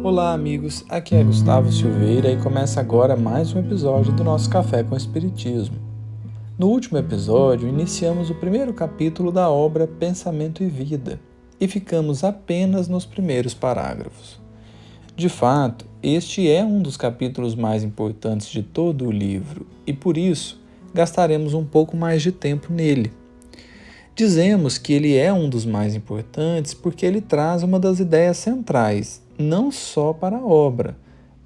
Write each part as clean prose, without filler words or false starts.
Olá amigos, aqui é Gustavo Silveira e começa agora mais um episódio do nosso Café com Espiritismo. No último episódio, iniciamos o primeiro capítulo da obra Pensamento e Vida e ficamos apenas nos primeiros parágrafos. De fato, este é um dos capítulos mais importantes de todo o livro e por isso gastaremos um pouco mais de tempo nele. Dizemos que ele é um dos mais importantes porque ele traz uma das ideias centrais, não só para a obra,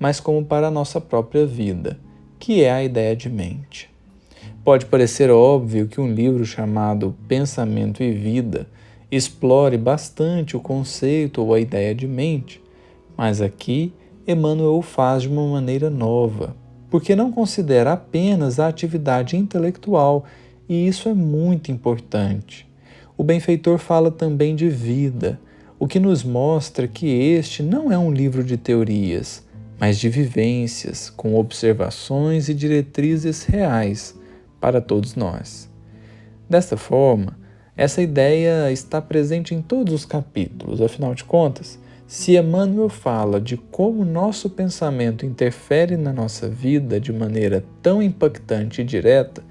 mas como para a nossa própria vida, que é a ideia de mente. Pode parecer óbvio que um livro chamado Pensamento e Vida explore bastante o conceito ou a ideia de mente, mas aqui Emmanuel o faz de uma maneira nova, porque não considera apenas a atividade intelectual, e isso é muito importante. O benfeitor fala também de vida, o que nos mostra que este não é um livro de teorias, mas de vivências, com observações e diretrizes reais para todos nós. Desta forma, essa ideia está presente em todos os capítulos, afinal de contas, se Emmanuel fala de como nosso pensamento interfere na nossa vida de maneira tão impactante e direta,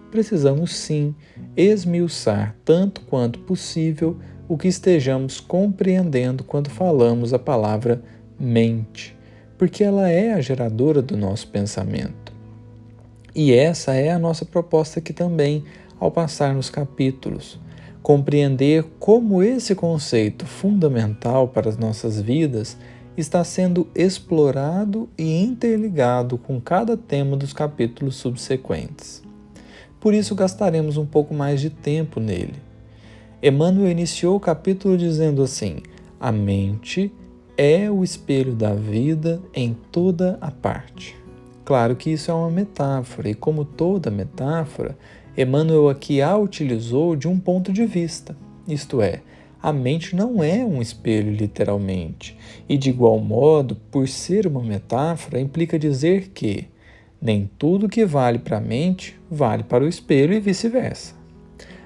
precisamos sim esmiuçar tanto quanto possível o que estejamos compreendendo quando falamos a palavra mente, porque ela é a geradora do nosso pensamento. E essa é a nossa proposta aqui também, ao passar nos capítulos. Compreender como esse conceito fundamental para as nossas vidas está sendo explorado e interligado com cada tema dos capítulos subsequentes. Por isso gastaremos um pouco mais de tempo nele. Emmanuel iniciou o capítulo dizendo assim: a mente é o espelho da vida em toda a parte. Claro que isso é uma metáfora, e como toda metáfora, Emmanuel aqui a utilizou de um ponto de vista, isto é, a mente não é um espelho literalmente, e de igual modo, por ser uma metáfora, implica dizer que nem tudo que vale para a mente vale para o espelho e vice-versa.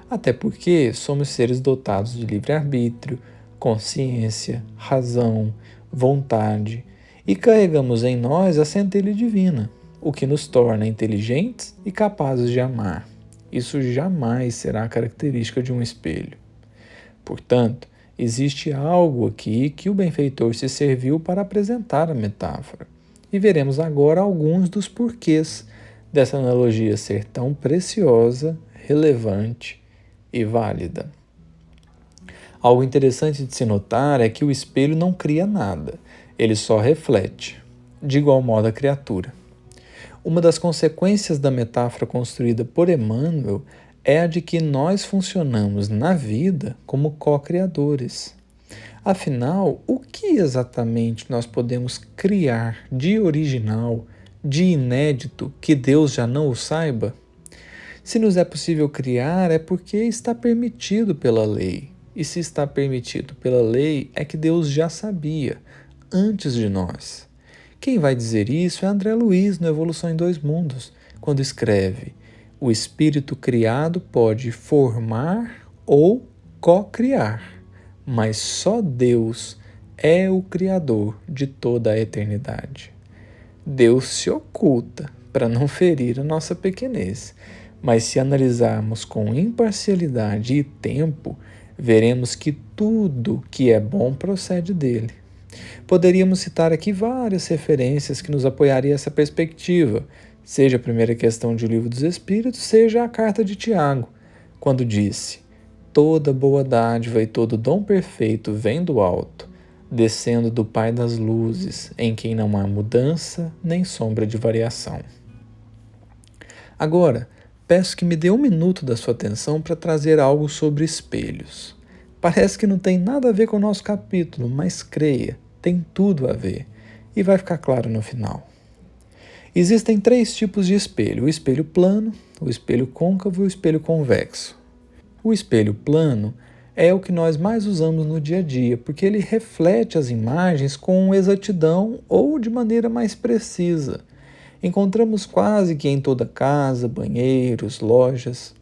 Até porque somos seres dotados de livre-arbítrio, consciência, razão, vontade e carregamos em nós a centelha divina, o que nos torna inteligentes e capazes de amar. Isso jamais será característica de um espelho. Portanto, existe algo aqui que o benfeitor se serviu para apresentar a metáfora. E veremos agora alguns dos porquês dessa analogia ser tão preciosa, relevante e válida. Algo interessante de se notar é que o espelho não cria nada, ele só reflete, de igual modo a criatura. Uma das consequências da metáfora construída por Emmanuel é a de que nós funcionamos na vida como co-criadores. Afinal, o que exatamente nós podemos criar de original, de inédito, que Deus já não o saiba? Se nos é possível criar, é porque está permitido pela lei. E se está permitido pela lei, é que Deus já sabia, antes de nós. Quem vai dizer isso é André Luiz, no Evolução em Dois Mundos, quando escreve: o espírito criado pode formar ou co-criar, mas só Deus é o Criador de toda a eternidade. Deus se oculta para não ferir a nossa pequenez, mas se analisarmos com imparcialidade e tempo, veremos que tudo que é bom procede dele. Poderíamos citar aqui várias referências que nos apoiariam essa perspectiva, seja a primeira questão do Livro dos Espíritos, seja a carta de Tiago, quando disse: toda boa dádiva e todo dom perfeito vem do alto, descendo do Pai das luzes, em quem não há mudança nem sombra de variação. Agora, peço que me dê 1 minuto da sua atenção para trazer algo sobre espelhos. Parece que não tem nada a ver com o nosso capítulo, mas creia, tem tudo a ver, e vai ficar claro no final. Existem 3 tipos de espelho: o espelho plano, o espelho côncavo e o espelho convexo. O espelho plano é o que nós mais usamos no dia a dia, porque ele reflete as imagens com exatidão ou de maneira mais precisa. Encontramos quase que em toda casa, banheiros, lojas.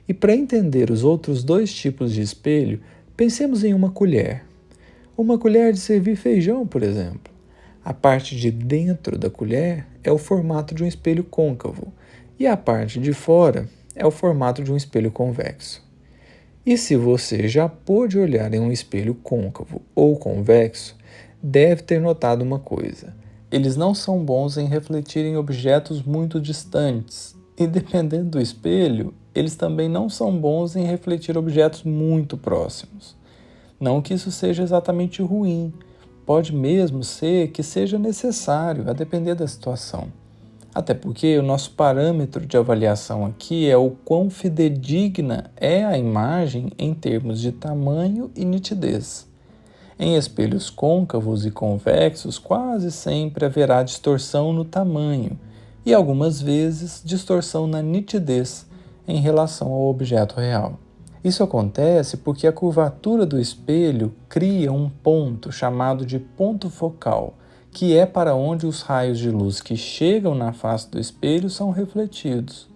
E para entender os outros 2 tipos de espelho, pensemos em uma colher. Uma colher de servir feijão, por exemplo. A parte de dentro da colher é o formato de um espelho côncavo e a parte de fora é o formato de um espelho convexo. E se você já pôde olhar em um espelho côncavo ou convexo, deve ter notado uma coisa: eles não são bons em refletir em objetos muito distantes, e dependendo do espelho, eles também não são bons em refletir objetos muito próximos. Não que isso seja exatamente ruim, pode mesmo ser que seja necessário, a depender da situação. Até porque o nosso parâmetro de avaliação aqui é o quão fidedigna é a imagem em termos de tamanho e nitidez. Em espelhos côncavos e convexos, quase sempre haverá distorção no tamanho e, algumas vezes, distorção na nitidez em relação ao objeto real. Isso acontece porque a curvatura do espelho cria um ponto chamado de ponto focal, que é para onde os raios de luz que chegam na face do espelho são refletidos.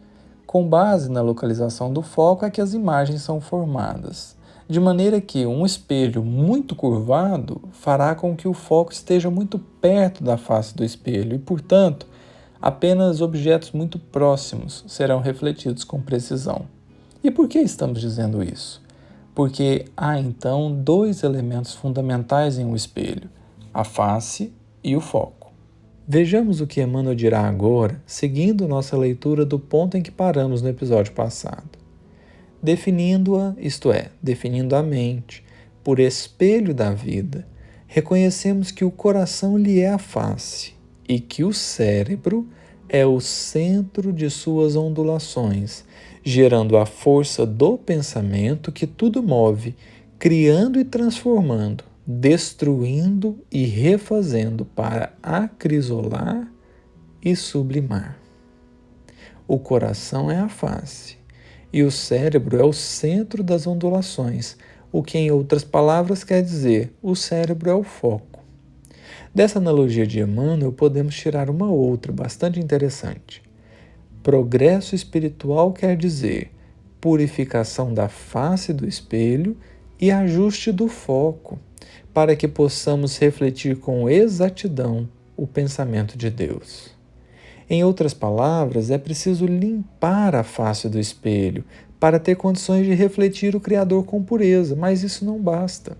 Com base na localização do foco é que as imagens são formadas, de maneira que um espelho muito curvado fará com que o foco esteja muito perto da face do espelho e, portanto, apenas objetos muito próximos serão refletidos com precisão. E por que estamos dizendo isso? Porque há então dois elementos fundamentais em um espelho: a face e o foco. Vejamos o que Emmanuel dirá agora, seguindo nossa leitura do ponto em que paramos no episódio passado. Definindo-a, isto é, definindo a mente, por espelho da vida, reconhecemos que o coração lhe é a face e que o cérebro é o centro de suas ondulações, gerando a força do pensamento que tudo move, criando e transformando, destruindo e refazendo para acrisolar e sublimar. O coração é a face e o cérebro é o centro das ondulações, o que, em outras palavras, quer dizer: o cérebro é o foco. Dessa analogia de Emmanuel, podemos tirar uma outra bastante interessante. Progresso espiritual quer dizer purificação da face do espelho e ajuste do foco, para que possamos refletir com exatidão o pensamento de Deus. Em outras palavras, é preciso limpar a face do espelho para ter condições de refletir o Criador com pureza, mas isso não basta.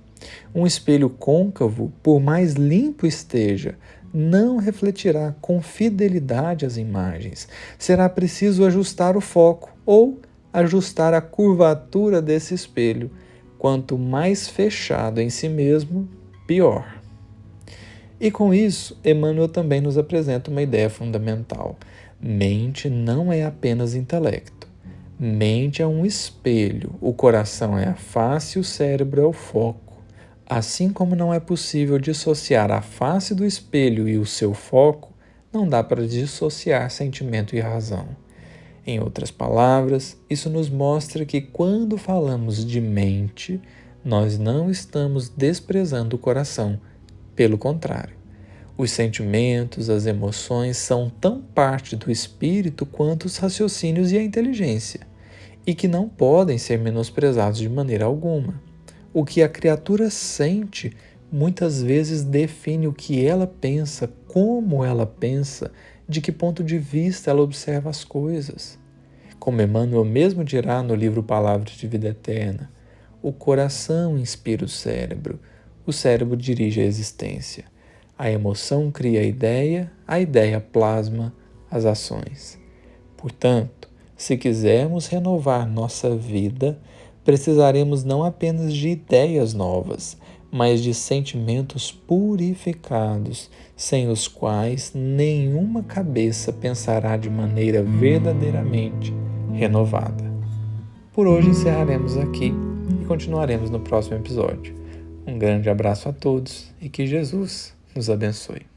Um espelho côncavo, por mais limpo esteja, não refletirá com fidelidade as imagens. Será preciso ajustar o foco ou ajustar a curvatura desse espelho. Quanto mais fechado em si mesmo, pior. E com isso, Emmanuel também nos apresenta uma ideia fundamental. Mente não é apenas intelecto. Mente é um espelho, o coração é a face e o cérebro é o foco. Assim como não é possível dissociar a face do espelho e o seu foco, não dá para dissociar sentimento e razão. Em outras palavras, isso nos mostra que quando falamos de mente, nós não estamos desprezando o coração. Pelo contrário, os sentimentos, as emoções são tão parte do espírito quanto os raciocínios e a inteligência, e que não podem ser menosprezados de maneira alguma. O que a criatura sente muitas vezes define o que ela pensa, como ela pensa, de que ponto de vista ela observa as coisas. Como Emmanuel mesmo dirá no livro Palavras de Vida Eterna, o coração inspira o cérebro dirige a existência. A emoção cria a ideia plasma as ações. Portanto, se quisermos renovar nossa vida, precisaremos não apenas de ideias novas, mas de sentimentos purificados, sem os quais nenhuma cabeça pensará de maneira verdadeiramente renovada. Por hoje encerraremos aqui e continuaremos no próximo episódio. Um grande abraço a todos e que Jesus nos abençoe.